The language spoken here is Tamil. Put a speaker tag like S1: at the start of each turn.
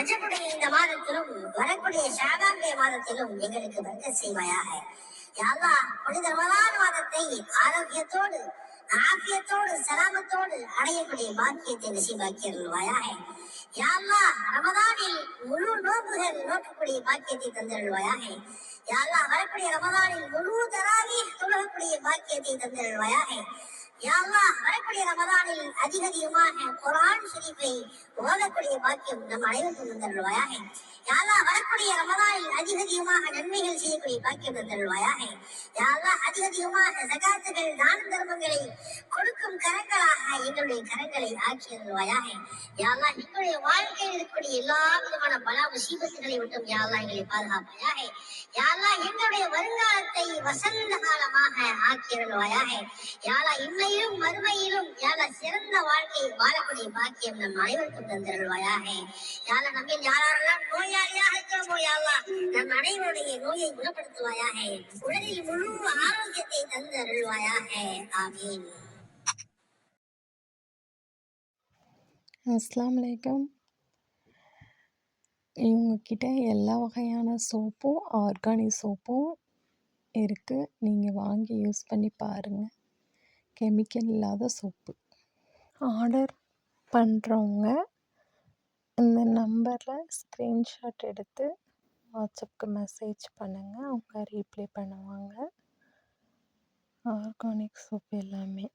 S1: ரஜபுடைய இந்த மாதத்திலும் வரக்கூடிய ஷாபானுடைய மாதத்திலும் எங்களுக்கு பரக்கத் செய்வாயாக. யா அல்லாஹ், புனித ரமலான் மாதத்தை ஆரோக்கியத்தோடு ஆபியத்தோடு சலாமத்தோடு அடையக்கூடிய பாக்கியத்தை நசீபாக்கி அருள்வாயாக. யா அல்லாஹ், ரமதானில் முழு நோன்புகள் நோக்கக்கூடிய பாக்கியத்தை தந்தருள்வாயாக. யா அல்லாஹ், வரக்கூடிய ரமதானில் முழு தராவீஹ் தொழக்கூடிய பாக்கியத்தை தந்தருள்வாயாக. யா அல்லாஹ், வரக்கூடிய ரமதானில் அதிகமாக குர்ஆன் ஷரீஃபை ஓதக்கூடிய பாக்கியம் நம் அனைவருக்கும் தந்தருள்வாயாக. யா அல்லாஹ், வரக்கூடிய ரமதானில் அதிகமாக நன்மைகள் செய்யக்கூடிய பாக்கியம் தந்தருள்வாயாக. யா அல்லாஹ், அதிகமாக ஜகாத்துகள் தான தர்மங்களை கொடுக்கும் கரங்களாக எங்களுடைய கரங்களை ஆக்கி அருள்வாயாக. யா அல்லாஹ், எங்களுடைய வாழ்க்கையில் இருக்கக்கூடிய எல்லா விதமான பலா முசீபத்துகளை விட்டும் யா அல்லாஹ் எங்களை பாதுகாப்பாயாக. யா அல்லாஹ், எங்களுடைய வருங்காலத்தை வசந்த காலமாக ஆக்கி அருள்வாயாக. யா அல்லாஹ், இம்மையிலும் மறுமையிலும் யா அல்லாஹ் சிறந்த வாழ்க்கை வாழக்கூடிய பாக்கியம் நம் அனைவருக்கும் தந்தருள்வாயாக. யா அல்லாஹ், நம்மில் யாரெல்லாம் நோயாளியாக இருக்கிறோமோ யா அல்லாஹ், நம் அனைவருடைய நோயை குணப்படுத்துவாயாக. உடலில் முழு ஆரோக்கியத்தை தந்து அருள்வாயாக. ஆமீன்.
S2: அஸ்ஸலாமு அலைக்கும். இவங்கக்கிட்ட எல்லா வகையான சோப்பும் ஆர்கானிக் சோப்பும் இருக்குது. நீங்கள் வாங்கி யூஸ் பண்ணி பாருங்கள். கெமிக்கல் இல்லாத சோப்பு. ஆர்டர் பண்ணுறவங்க இந்த நம்பரில் ஸ்க்ரீன்ஷாட் எடுத்து வாட்ஸ்அப்புக்கு மெசேஜ் பண்ணுங்கள். அவங்க ரீப்ளை பண்ணுவாங்க. ஆர்கானிக் சோப் எல்லாமே.